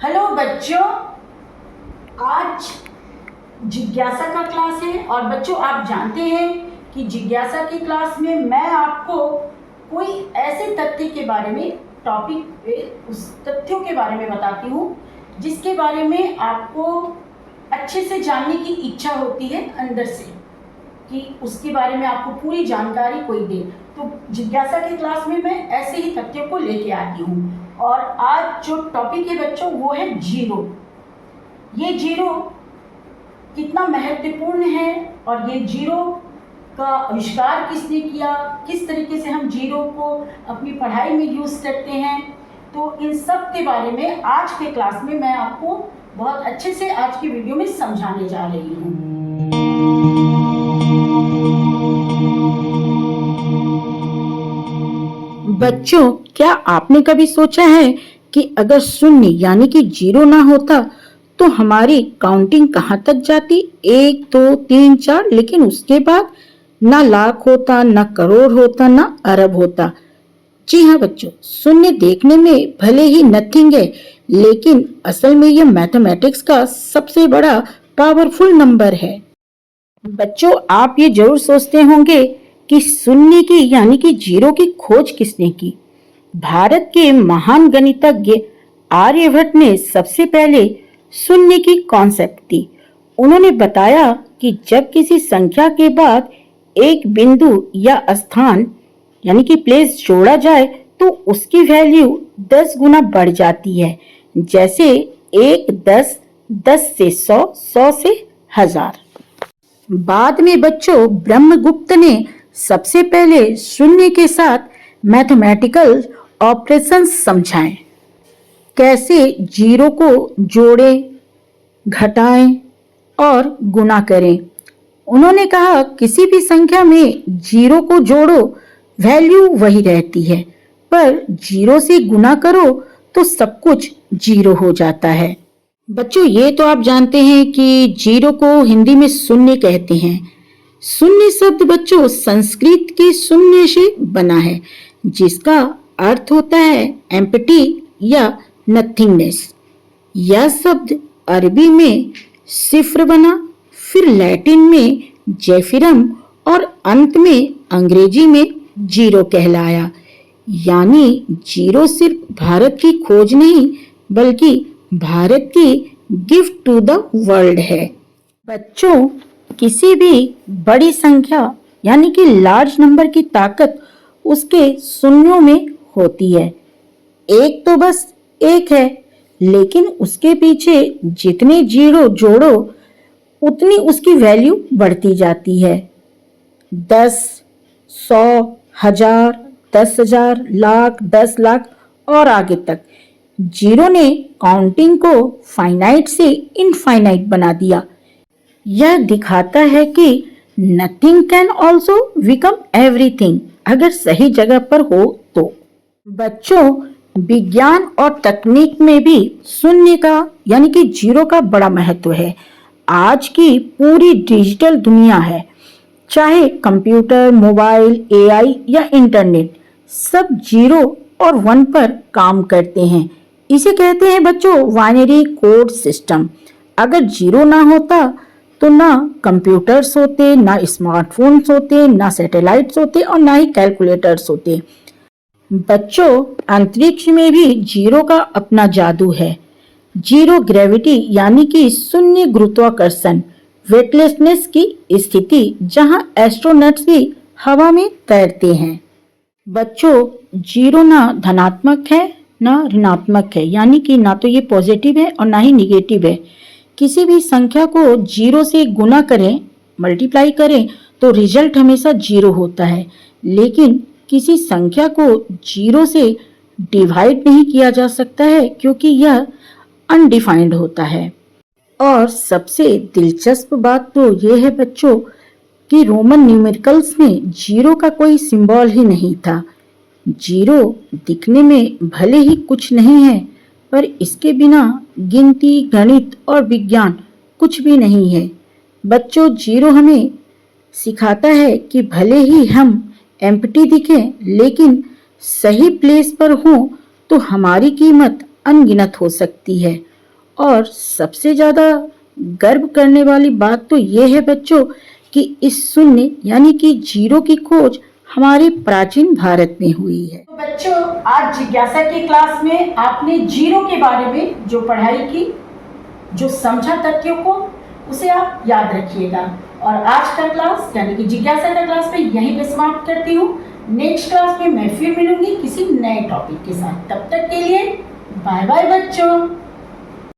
Hello बच्चों, आज जिज्ञासा का क्लास है। और बच्चों, आप जानते हैं कि जिज्ञासा की क्लास में मैं आपको कोई ऐसे तथ्य के बारे में उस तथ्यों के बारे में बताती हूँ जिसके बारे में आपको अच्छे से जानने की इच्छा होती है अंदर से, कि उसके बारे में आपको पूरी जानकारी कोई दे। तो जिज्ञासा की क्लास में मैं ऐसे ही तथ्यों को लेके आती हूँ। और आज जो टॉपिक है बच्चों, वो है जीरो। ये जीरो कितना महत्वपूर्ण है और ये जीरो का आविष्कार किसने किया, किस तरीके से हम जीरो को अपनी पढ़ाई में यूज़ करते हैं, तो इन सब के बारे में आज के क्लास में मैं आपको बहुत अच्छे से आज की वीडियो में समझाने जा रही हूँ। बच्चों, क्या आपने कभी सोचा है कि अगर शून्य यानी कि जीरो ना होता तो हमारी काउंटिंग कहाँ तक जाती? 1 2 3 4, लेकिन उसके बाद ना लाख होता, ना करोड़ होता, ना अरब होता। जी हाँ बच्चों, शून्य देखने में भले ही नथिंग है, लेकिन असल में यह मैथमेटिक्स का सबसे बड़ा पावरफुल नंबर है। बच्चों, आप ये जरूर सोचते होंगे कि शून्य की यानी कि जीरो की खोज किसने की? भारत के महान गणितज्ञ आर्यभट्ट ने सबसे पहले शून्य की कॉन्सेप्ट दी। उन्होंने बताया कि जब किसी संख्या के बाद एक बिंदु या स्थान यानी कि प्लेस जोड़ा जाए तो उसकी वैल्यू 10 गुना बढ़ जाती है। जैसे 1 10, 10 से 100, 100 से 1000। बाद में बच्चों, ब्रह्मगुप्त ने सबसे पहले शून्य के साथ मैथमेटिकल ऑपरेशंस समझाएं। कैसे जीरो को जोड़ें, घटाएं और गुणा करें। उन्होंने कहा किसी भी संख्या में जीरो को जोड़ो, वैल्यू वही रहती है, पर जीरो से गुणा करो तो सब कुछ जीरो हो जाता है। बच्चों, ये तो आप जानते हैं कि जीरो को हिंदी में शून्य कहते हैं। शून्य शब्द बच्चों संस्कृत के शून्य से बना है, जिसका अर्थ होता है एम्प्टी या नथिंगनेस। यह शब्द अरबी में सिफ्र बना, फिर लैटिन में जेफिरम और अंत में अंग्रेजी में जीरो कहलाया। यानी जीरो सिर्फ भारत की खोज नहीं, बल्कि भारत की गिफ्ट टू द वर्ल्ड है। बच्चों, किसी भी बड़ी संख्या यानी कि लार्ज नंबर की ताकत उसके शून्यों में होती है। एक तो बस एक है, लेकिन उसके पीछे जितने जीरो जोड़ो उतनी उसकी वैल्यू बढ़ती जाती है। 10, 100, 1000, 10,000, लाख, 10 लाख और आगे तक। जीरो ने काउंटिंग को फाइनाइट से इनफाइनाइट बना दिया। यह दिखाता है कि nothing can also become everything, अगर सही जगह पर हो तो। बच्चों, विज्ञान और तकनीक में भी शून्य का यानी कि जीरो का बड़ा महत्व है। आज की पूरी डिजिटल दुनिया है, चाहे कंप्यूटर, मोबाइल, एआई या इंटरनेट, सब जीरो और 1 पर काम करते हैं। इसे कहते हैं बच्चों बाइनरी कोड सिस्टम। अगर जीरो ना होता तो ना कंप्यूटर्स होते, ना स्मार्टफोन्स होते, ना सैटेलाइट्स होते और ना ही कैलकुलेटर्स होते। बच्चों, अंतरिक्ष में भी जीरो का अपना जादू है। जीरो ग्रेविटी यानी कि शून्य गुरुत्वाकर्षण, वेटलेसनेस की स्थिति, जहां एस्ट्रोनॉट्स भी हवा में तैरते हैं। बच्चों, जीरो ना धनात्मक है ना ऋणात्मक है, यानी कि ना तो ये पॉजिटिव है और ना ही निगेटिव है। किसी भी संख्या को जीरो से गुना करें, मल्टीप्लाई करें, तो रिजल्ट हमेशा जीरो होता है। लेकिन किसी संख्या को जीरो से डिवाइड नहीं किया जा सकता है, क्योंकि यह अनडिफाइंड होता है। और सबसे दिलचस्प बात तो यह है बच्चों कि रोमन न्यूमेरिकल्स में जीरो का कोई सिंबल ही नहीं था। जीरो दिखने में भले ही कुछ नहीं है, पर इसके बिना गिनती, गणित और विज्ञान कुछ भी नहीं है। बच्चों, जीरो हमें सिखाता है कि भले ही हम एम्प्टी दिखें, लेकिन सही प्लेस पर हों तो हमारी कीमत अनगिनत हो सकती है। और सबसे ज्यादा गर्व करने वाली बात तो ये है बच्चों कि इस शून्य यानी कि जीरो की खोज हमारे प्राचीन भारत में हुई है। तो बच्चों, आज जिज्ञासा की क्लास में आपने जीरो के बारे में जो पढ़ाई की, जो समझा तथ्यों को, उसे आप याद रखिएगा। और आज का क्लास यानी कि जिज्ञासा का क्लास में यहीं पे समाप्त करती हूँ। नेक्स्ट क्लास में मैं फिर मिलूंगी किसी नए टॉपिक के साथ। तब तक के लिए बाय बाय बच्चों।